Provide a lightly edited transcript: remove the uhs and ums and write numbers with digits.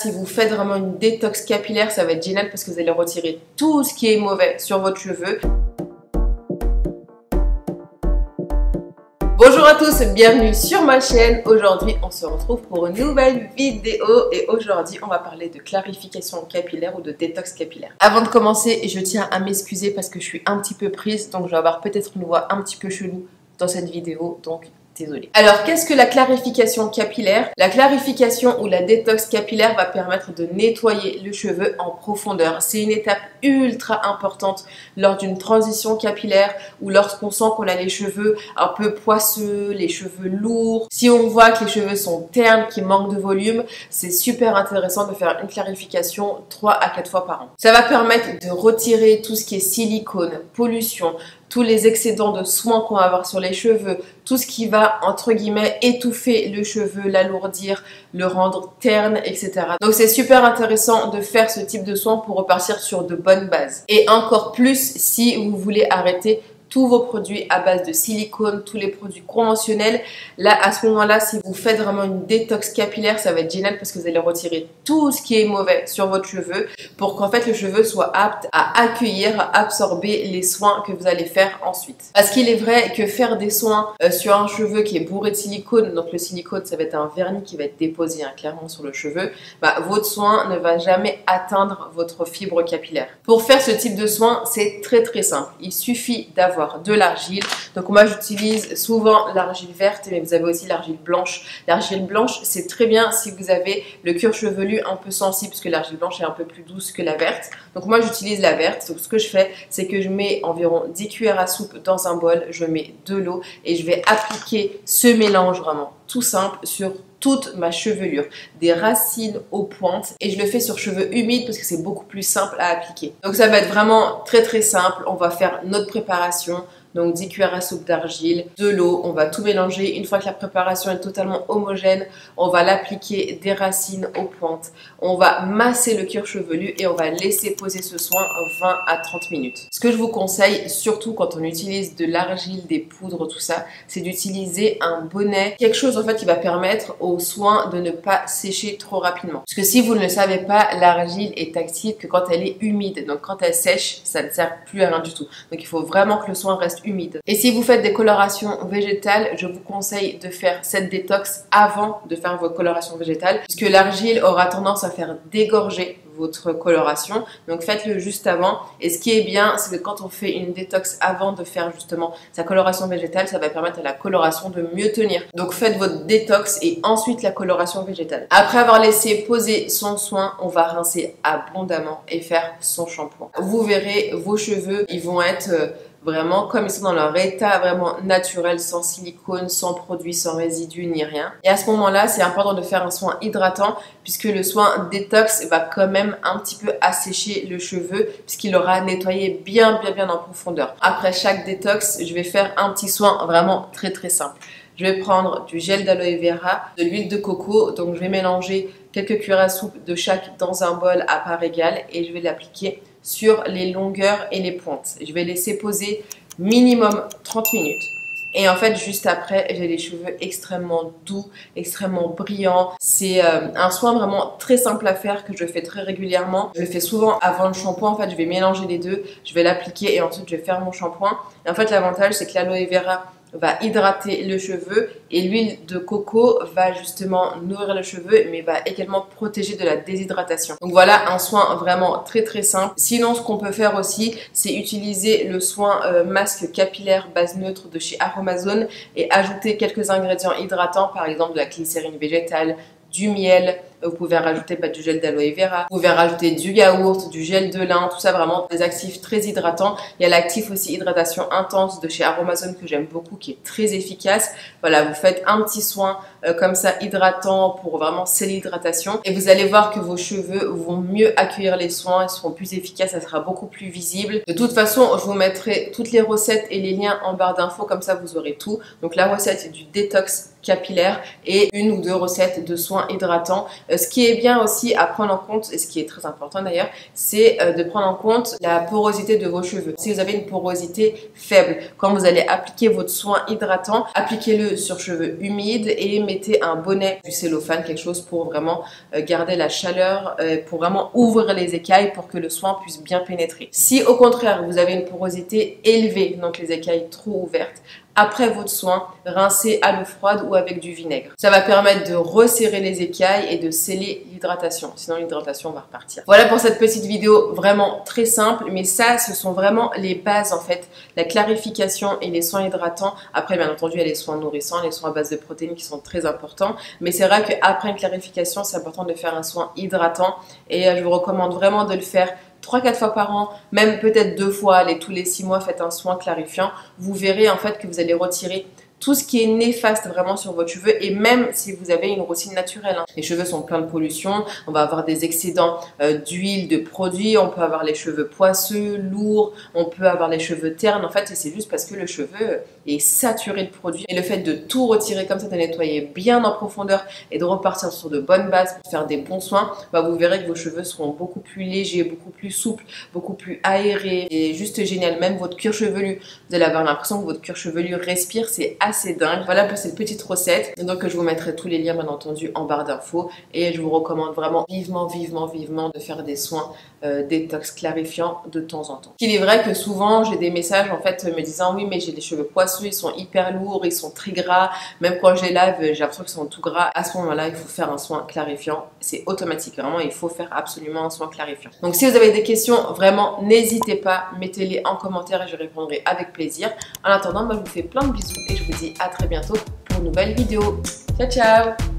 Si vous faites vraiment une détox capillaire, ça va être génial parce que vous allez retirer tout ce qui est mauvais sur votre cheveu. Bonjour à tous, bienvenue sur ma chaîne. Aujourd'hui, on se retrouve pour une nouvelle vidéo et aujourd'hui, on va parler de clarification capillaire ou de détox capillaire. Avant de commencer, je tiens à m'excuser parce que je suis un petit peu prise, donc je vais avoir peut-être une voix un petit peu chelou dans cette vidéo, donc désolée. Alors, qu'est-ce que la clarification capillaire? La clarification ou la détox capillaire va permettre de nettoyer le cheveu en profondeur. C'est une étape ultra importante lors d'une transition capillaire ou lorsqu'on sent qu'on a les cheveux un peu poisseux, les cheveux lourds. Si on voit que les cheveux sont ternes, qui manquent de volume, c'est super intéressant de faire une clarification 3 à 4 fois par an. Ça va permettre de retirer tout ce qui est silicone, pollution, tous les excédents de soins qu'on va avoir sur les cheveux, tout ce qui va, entre guillemets, étouffer le cheveu, l'alourdir, le rendre terne, etc. Donc c'est super intéressant de faire ce type de soins pour repartir sur de bonnes bases. Et encore plus si vous voulez arrêter tous vos produits à base de silicone, tous les produits conventionnels. Là, à ce moment-là, si vous faites vraiment une détox capillaire, ça va être génial parce que vous allez retirer tout ce qui est mauvais sur votre cheveu pour qu'en fait le cheveu soit apte à accueillir, à absorber les soins que vous allez faire ensuite. Parce qu'il est vrai que faire des soins sur un cheveu qui est bourré de silicone, donc le silicone, ça va être un vernis qui va être déposé clairement sur le cheveu, votre soin ne va jamais atteindre votre fibre capillaire. Pour faire ce type de soin, c'est très simple. Il suffit d'avoir de l'argile. Donc moi j'utilise souvent l'argile verte, mais vous avez aussi l'argile blanche. L'argile blanche, c'est très bien si vous avez le cuir chevelu un peu sensible, parce que l'argile blanche est un peu plus douce que la verte. Donc moi j'utilise la verte. Donc ce que je fais, c'est que je mets environ 10 cuillères à soupe dans un bol, je mets de l'eau et je vais appliquer ce mélange vraiment tout simple sur toute ma chevelure, des racines aux pointes, et je le fais sur cheveux humides parce que c'est beaucoup plus simple à appliquer. Donc ça va être vraiment très simple. On va faire notre préparation. Donc 10 cuillères à soupe d'argile, de l'eau, on va tout mélanger. Une fois que la préparation est totalement homogène, on va l'appliquer des racines aux pointes. On va masser le cuir chevelu et on va laisser poser ce soin 20 à 30 minutes. Ce que je vous conseille, surtout quand on utilise de l'argile, des poudres, tout ça, c'est d'utiliser un bonnet. Quelque chose en fait qui va permettre au soin de ne pas sécher trop rapidement. Parce que si vous ne le savez pas, l'argile est active que quand elle est humide. Donc quand elle sèche, ça ne sert plus à rien du tout. Donc il faut vraiment que le soin reste humide. Et si vous faites des colorations végétales, je vous conseille de faire cette détox avant de faire vos colorations végétales, puisque l'argile aura tendance à faire dégorger votre coloration. Donc faites-le juste avant. Et ce qui est bien, c'est que quand on fait une détox avant de faire justement sa coloration végétale, ça va permettre à la coloration de mieux tenir. Donc faites votre détox et ensuite la coloration végétale. Après avoir laissé poser son soin, on va rincer abondamment et faire son shampoing. Vous verrez, vos cheveux, ils vont être vraiment comme ils sont dans leur état vraiment naturel, sans silicone, sans produits, sans résidus ni rien. Et à ce moment-là, c'est important de faire un soin hydratant puisque le soin détox va quand même un petit peu assécher le cheveu puisqu'il aura nettoyé bien en profondeur. Après chaque détox, je vais faire un petit soin vraiment très simple. Je vais prendre du gel d'aloe vera, de l'huile de coco, donc je vais mélanger quelques cuillères à soupe de chaque dans un bol à part égale et je vais l'appliquer sur les longueurs et les pointes. Je vais laisser poser minimum 30 minutes. Et en fait, juste après, j'ai les cheveux extrêmement doux, extrêmement brillants. C'est un soin vraiment très simple à faire que je fais très régulièrement. Je le fais souvent avant le shampoing. En fait, je vais mélanger les deux. Je vais l'appliquer et ensuite, je vais faire mon shampoing. Et en fait, l'avantage, c'est que l'aloe vera va hydrater le cheveu et l'huile de coco va justement nourrir le cheveu mais va également protéger de la déshydratation. Donc voilà un soin vraiment très simple. Sinon ce qu'on peut faire aussi c'est utiliser le soin masque capillaire base neutre de chez Aromazone et ajouter quelques ingrédients hydratants, par exemple de la glycérine végétale, du miel, vous pouvez rajouter du gel d'aloe vera, vous pouvez rajouter du yaourt, du gel de lin, tout ça vraiment des actifs très hydratants. Il y a l'actif aussi hydratation intense de chez Aromazone que j'aime beaucoup qui est très efficace. Voilà, vous faites un petit soin comme ça hydratant pour vraiment sceller l'hydratation et vous allez voir que vos cheveux vont mieux accueillir les soins, ils seront plus efficaces, ça sera beaucoup plus visible. De toute façon, je vous mettrai toutes les recettes et les liens en barre d'infos, comme ça vous aurez tout. Donc la recette c'est du détox capillaire et une ou deux recettes de soins hydratants. Ce qui est bien aussi à prendre en compte, et ce qui est très important d'ailleurs, c'est de prendre en compte la porosité de vos cheveux. Si vous avez une porosité faible, quand vous allez appliquer votre soin hydratant, appliquez-le sur cheveux humides et mettez un bonnet du cellophane, quelque chose pour vraiment garder la chaleur, pour vraiment ouvrir les écailles pour que le soin puisse bien pénétrer. Si au contraire vous avez une porosité élevée, donc les écailles trop ouvertes, après votre soin, rincez à l'eau froide ou avec du vinaigre. Ça va permettre de resserrer les écailles et de sceller l'hydratation. Sinon l'hydratation va repartir. Voilà pour cette petite vidéo vraiment très simple. Mais ça, ce sont vraiment les bases en fait. La clarification et les soins hydratants. Après, bien entendu, il y a les soins nourrissants, les soins à base de protéines qui sont très importants. Mais c'est vrai qu'après une clarification, c'est important de faire un soin hydratant. Et je vous recommande vraiment de le faire 3-4 fois par an, même peut-être 2 fois, allez, tous les 6 mois, faites un soin clarifiant. Vous verrez en fait que vous allez retirer tout ce qui est néfaste vraiment sur votre cheveu et même si vous avez une routine naturelle. Les cheveux sont pleins de pollution, on va avoir des excédents d'huile, de produits, on peut avoir les cheveux poisseux, lourds, on peut avoir les cheveux ternes. En fait, c'est juste parce que le cheveu est saturé de produits. Et le fait de tout retirer comme ça, de nettoyer bien en profondeur et de repartir sur de bonnes bases pour faire des bons soins, vous verrez que vos cheveux seront beaucoup plus légers, beaucoup plus souples, beaucoup plus aérés. Et juste génial, même votre cuir chevelu, vous allez avoir l'impression que votre cuir chevelu respire, c'est assez dingue. Voilà pour cette petite recette. Et donc je vous mettrai tous les liens bien entendu en barre d'infos et je vous recommande vraiment vivement de faire des soins détox clarifiants de temps en temps. Il est vrai que souvent j'ai des messages en fait me disant oui mais j'ai les cheveux poisseux, ils sont hyper lourds, ils sont très gras, même quand je les lave j'ai l'impression qu'ils sont tout gras. À ce moment là il faut faire un soin clarifiant, c'est automatique, vraiment il faut faire absolument un soin clarifiant. Donc si vous avez des questions, vraiment n'hésitez pas, mettez-les en commentaire et je répondrai avec plaisir. En attendant, moi je vous fais plein de bisous et je vous dis à très bientôt pour une nouvelle vidéo. Ciao ciao.